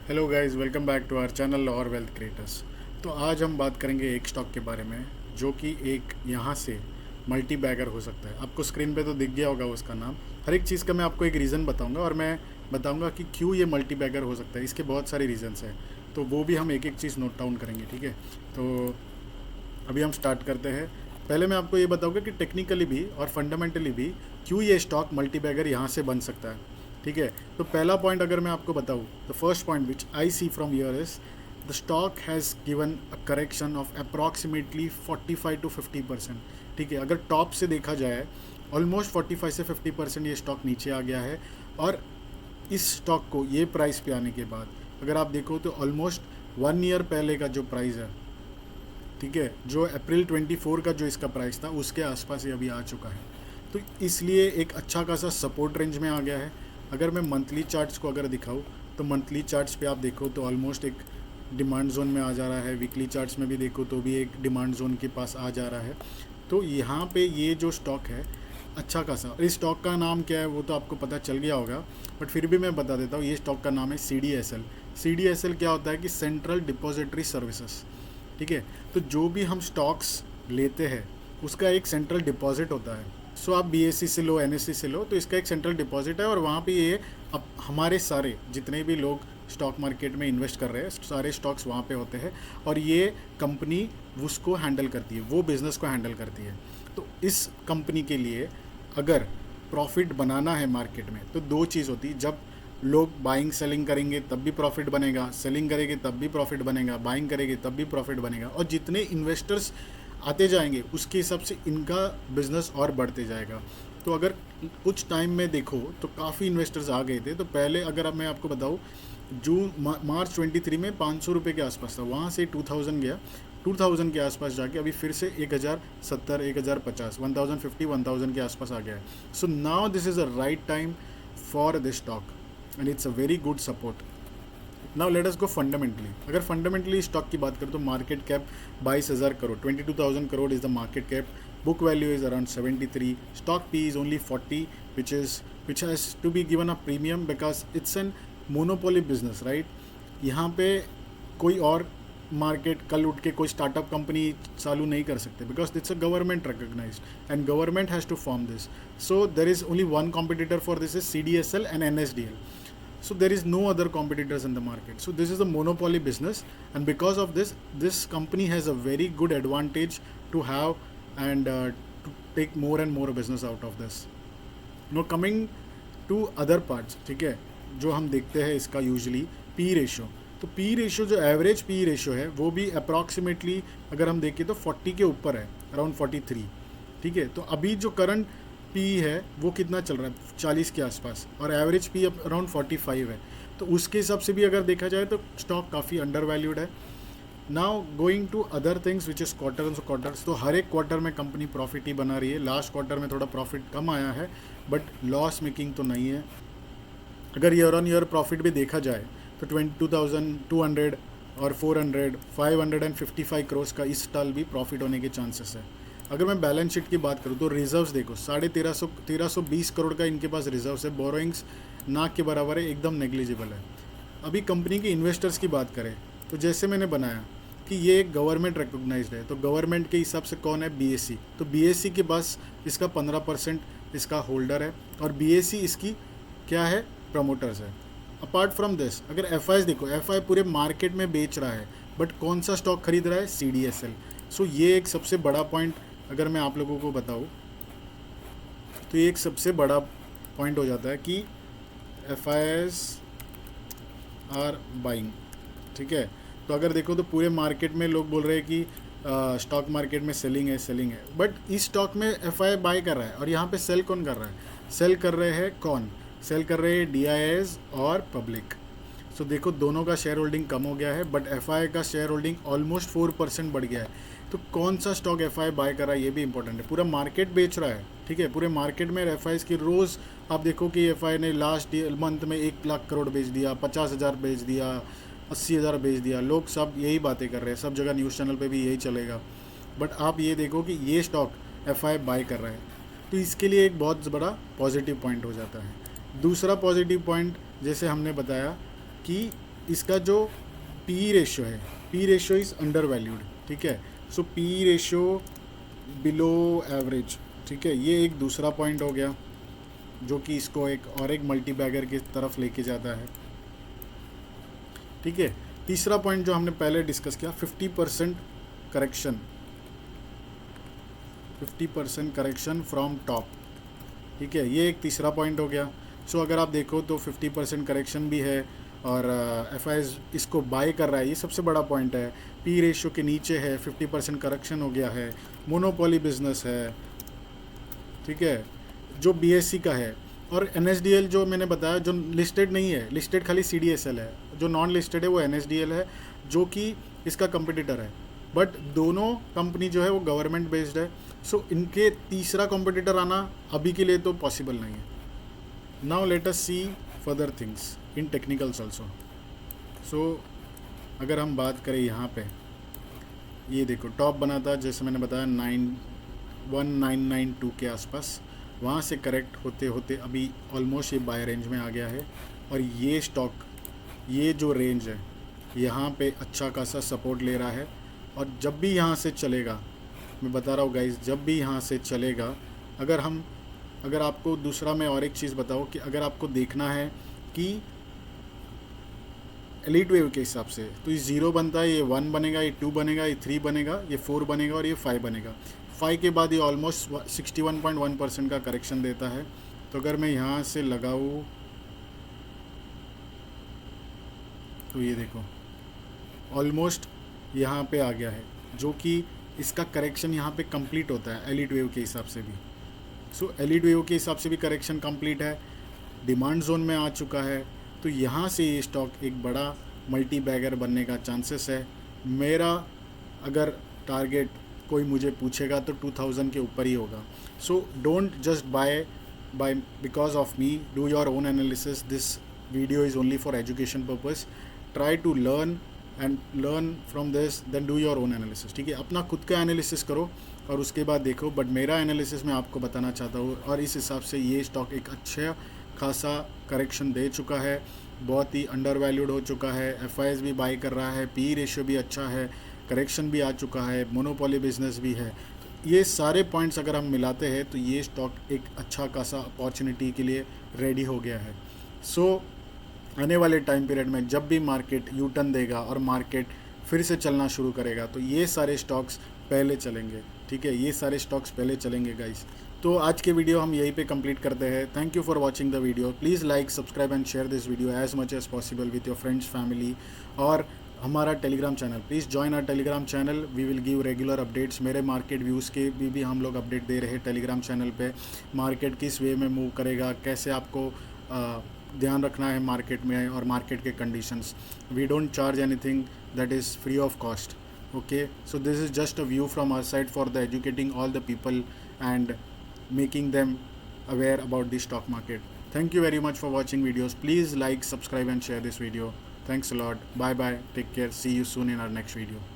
Hello guys, welcome back to our channel और wealth creators. तो आज हम बात करेंगे एक स्टॉक के बारे में जो कि एक यहाँ से मल्टी बैगर हो सकता है। आपको स्क्रीन पे तो दिख गया होगा उसका नाम। हर एक चीज़ का मैं आपको एक रीज़न बताऊंगा और मैं बताऊंगा कि क्यों ये मल्टी बैगर हो सकता है। इसके बहुत सारे रीज़न्स हैं, तो वो भी हम एक एक चीज़ नोट डाउन करेंगे, ठीक है। तो अभी हम स्टार्ट करते हैं। पहले मैं आपको ये बताऊंगा कि टेक्निकली भी और फंडामेंटली भी क्यों ये स्टॉक मल्टीबैगर यहाँ से बन सकता है, ठीक है। तो पहला पॉइंट अगर मैं आपको बताऊँ, the first point which I see from here is the stock has given a correction of approximately 45 to 50%, ठीक है। अगर टॉप से देखा जाए ऑलमोस्ट 45 से 50% ये स्टॉक नीचे आ गया है। और इस स्टॉक को ये प्राइस पे आने के बाद अगर आप देखो तो ऑलमोस्ट 1 ईयर पहले का जो प्राइस है, ठीक है, जो अप्रैल 24 का जो इसका प्राइस था उसके आसपास ये अभी आ चुका है। तो इसलिए एक अच्छा खासा सपोर्ट रेंज में आ गया है। अगर मैं मंथली चार्ट्स को अगर दिखाऊँ तो मंथली चार्ट्स पे आप देखो तो ऑलमोस्ट एक डिमांड जोन में आ जा रहा है। वीकली चार्ट्स में भी देखो तो भी एक डिमांड जोन के पास आ जा रहा है। तो यहाँ पे ये जो स्टॉक है अच्छा खासा, इस स्टॉक का नाम क्या है वो तो आपको पता चल गया होगा, बट फिर भी मैं बता देता हूँ। ये स्टॉक का नाम है CDSL। CDSL क्या होता है कि सेंट्रल डिपॉजिटरी सर्विसेज, ठीक है। तो जो भी हम स्टॉक्स लेते हैं उसका एक सेंट्रल डिपॉजिट होता है। सो आप BSE से लो, NSE से लो, तो इसका एक सेंट्रल डिपॉजिट है और वहाँ पे ये अब हमारे सारे जितने भी लोग स्टॉक मार्केट में इन्वेस्ट कर रहे हैं सारे स्टॉक्स वहाँ पे होते हैं और ये कंपनी उसको हैंडल करती है, वो बिज़नेस को हैंडल करती है। तो इस कंपनी के लिए अगर प्रॉफिट बनाना है मार्केट में तो दो चीज़ होती है। जब लोग बाइंग सेलिंग करेंगे तब भी प्रॉफिट बनेगा, सेलिंग करेंगे तब भी प्रॉफिट बनेगा, बाइंग करेंगे तब भी प्रॉफिट बनेगा, और जितने इन्वेस्टर्स आते जाएंगे उसके हिसाब से इनका बिजनेस और बढ़ते जाएगा। तो अगर कुछ टाइम में देखो तो काफ़ी इन्वेस्टर्स आ गए थे। तो पहले अगर अब मैं आपको बताऊँ, मार्च 23 में 500 रुपये के आसपास था, वहाँ से 2000 गया, 2000 के आसपास जाके अभी फिर से 1070, 1050, 1050, 1000 के आसपास आ गया है। So now this is a right time for this stock and it's a very good support. Now let us go fundamentally. अगर फंडामेंटली स्टॉक की बात करें तो market cap 22,000 crore, 22,000 crore is the market cap. Book value is around 73, stock P is only 40, which has to be given a premium because it's an monopoly business, right. यहाँ पे कोई और market कल उठ के कोई स्टार्टअप कंपनी चालू नहीं कर सकते because it's a government recognized and government has to form this. So there is only one competitor for this is CDSL and NSDL. So there is no other competitors in the market. So this is a monopoly business, and because of this, this company has a very good advantage to have and to take more and more business out of this. Now coming to other parts, ठीक है, जो हम देखते हैं इसका usually P ratio. तो P ratio जो average P ratio है वो भी अप्रॉक्सीमेटली अगर हम देखें तो 40 के ऊपर है, अराउंड 43, ठीक है। तो अभी जो करंट पी है वो कितना चल रहा है, 40 के आसपास, और एवरेज पी अराउंड 45 है। तो उसके हिसाब से भी अगर देखा जाए तो स्टॉक काफ़ी अंडर वैल्यूड है। Now going to other things which is quarters, तो हर एक क्वार्टर में कंपनी प्रॉफिट ही बना रही है। लास्ट क्वार्टर में थोड़ा प्रॉफिट कम आया है बट लॉस मेकिंग तो नहीं है। अगर ईयर ऑन ईयर प्रॉफिट भी देखा जाए तो 22,200 और 400, 555 करोड़ का इस साल भी प्रॉफिट होने के चांसेस है। अगर मैं बैलेंस शीट की बात करूँ तो रिजर्व्स देखो, 1320 करोड़ का इनके पास रिजर्व्स है। बोरोइंग्स ना के बराबर है, एकदम नेग्लिजिबल है। अभी कंपनी के इन्वेस्टर्स की बात करें तो जैसे मैंने बनाया कि ये एक गवर्नमेंट रिकॉग्नाइज्ड है, तो गवर्नमेंट के हिसाब से कौन है, BSE। तो BSE के पास इसका 15% इसका होल्डर है और BSE इसकी क्या है, प्रमोटर्स है। अपार्ट फ्रॉम दिस अगर FIs देखो, FI पूरे मार्केट में बेच रहा है बट कौन सा स्टॉक खरीद रहा है, CDSL। सो ये एक सबसे बड़ा पॉइंट अगर मैं आप लोगों को बताऊँ तो ये एक सबसे बड़ा पॉइंट हो जाता है कि FIs आर बाइंग, ठीक है। तो अगर देखो तो पूरे मार्केट में लोग बोल रहे हैं कि स्टॉक मार्केट में सेलिंग है, बट इस स्टॉक में FI बाय कर रहा है और यहाँ पे सेल कौन कर रहा है, सेल कर रहे हैं कौन, सेल कर रहे हैं DIS और पब्लिक। सो देखो दोनों का शेयर होल्डिंग कम हो गया है बट FI का शेयर होल्डिंग ऑलमोस्ट 4% बढ़ गया है। तो कौन सा स्टॉक FI बाय कर रहा है ये भी इंपॉर्टेंट है। पूरा मार्केट बेच रहा है, ठीक है। पूरे मार्केट में FIs की रोज़ आप देखो कि FI ने लास्ट मंथ में 1 लाख करोड़ बेच दिया, 50,000 बेच दिया, 80,000 बेच दिया। लोग सब यही बातें कर रहे हैं, सब जगह न्यूज़ चैनल पे भी यही चलेगा। बट आप ये देखो कि ये स्टॉक FI बाय कर रहा है, तो इसके लिए एक बहुत बड़ा पॉजिटिव पॉइंट हो जाता है। दूसरा पॉजिटिव पॉइंट जैसे हमने बताया कि इसका जो पी रेशियो है, P ratio is under valued, ठीक है। सो पी रेशियो बिलो एवरेज, ठीक है। ये एक दूसरा पॉइंट हो गया जो कि इसको एक मल्टी बैगर की तरफ लेके जाता है, ठीक है। तीसरा पॉइंट जो हमने पहले डिस्कस किया, 50% करेक्शन, 50% करेक्शन फ्रॉम टॉप, ठीक है। ये एक तीसरा पॉइंट हो गया। सो अगर आप देखो तो 50% करेक्शन भी है और एफ इसको बाय कर रहा है, ये सबसे बड़ा पॉइंट है। पी रेशियो के नीचे है, 50% करेक्शन हो गया है, मोनोपोली बिजनेस है, ठीक है, जो BSE का है। और NSDL जो मैंने बताया जो लिस्टेड नहीं है, लिस्टेड खाली CDSL है, जो नॉन लिस्टेड है वो NSDL है जो कि इसका कंपटीटर है। बट दोनों कंपनी जो है वो गवर्नमेंट बेस्ड है। सो इनके तीसरा कंपटीटर आना अभी के लिए तो पॉसिबल नहीं है। Now let us see further things in technicals also. So अगर हम बात करें यहाँ पे, ये देखो टॉप बना था जैसे मैंने बताया 1992 के आसपास, वहाँ से करेक्ट होते होते अभी ऑलमोस्ट ये बाय रेंज में आ गया है। और ये स्टॉक, ये जो रेंज है यहाँ पे अच्छा खासा सपोर्ट ले रहा है। और जब भी यहाँ से चलेगा, मैं बता रहा हूँ गाइस, जब भी यहाँ से चलेगा, अगर आपको दूसरा मैं और एक चीज़ बताऊँ कि अगर आपको देखना है कि एलीट वेव के हिसाब से, तो ये 0 बनता है, ये 1 बनेगा, ये 2 बनेगा, ये 3 बनेगा, ये 4 बनेगा और ये 5 बनेगा। 5 के बाद ये ऑलमोस्ट 61.1% का करेक्शन देता है। तो अगर मैं यहाँ से लगाऊँ तो ये देखो ऑलमोस्ट यहाँ पे आ गया है, जो कि इसका करेक्शन यहाँ पे कंप्लीट होता है एलीट वेव के हिसाब से भी। सो एलीट वेव के हिसाब से भी करेक्शन कंप्लीट है, डिमांड जोन में आ चुका है। तो यहाँ से ये स्टॉक एक बड़ा मल्टी बैगर बनने का चांसेस है। मेरा अगर टारगेट कोई मुझे पूछेगा तो 2000 के ऊपर ही होगा। So don't just buy because of me, do your own analysis. This video is only for education purpose. Try to learn from this, then do your own analysis, ठीक है। अपना खुद का एनालिसिस करो और उसके बाद देखो। बट मेरा एनालिसिस मैं आपको बताना चाहता हूँ, और इस हिसाब से ये स्टॉक एक अच्छा खासा करेक्शन दे चुका है, बहुत ही अंडर वैल्यूड हो चुका है। FIS भी बाई कर रहा है, पी रेशियो भी अच्छा है, करेक्शन भी आ चुका है, मोनोपोली बिजनेस भी है। ये सारे पॉइंट्स अगर हम मिलाते हैं तो ये स्टॉक एक अच्छा खासा अपॉर्चुनिटी के लिए रेडी हो गया है। सो आने वाले टाइम पीरियड में जब भी मार्केट यू टर्न देगा और मार्केट फिर से चलना शुरू करेगा तो ये सारे स्टॉक्स पहले चलेंगे, ठीक है। ये सारे स्टॉक्स पहले चलेंगे गाइस। तो आज के वीडियो हम यहीं पे कंप्लीट करते हैं। Thank you for watching the video. Please like, subscribe and share this video as much as possible with your friends, family. और हमारा telegram channel, please join our telegram channel. We will give regular updates. मेरे market views के भी हम लोग update दे रहे हैं Telegram channel पे। मार्केट किस वे में मूव करेगा, कैसे आपको ध्यान रखना है मार्केट में और मार्केट के conditions. We don't charge anything, that is free of cost, okay। So this is just a view from our side for the educating all the people and making them aware about the stock market. Thank you very much for watching videos. Please like, subscribe and share this video. Thanks a lot. Bye bye, take care, see you soon in our next video.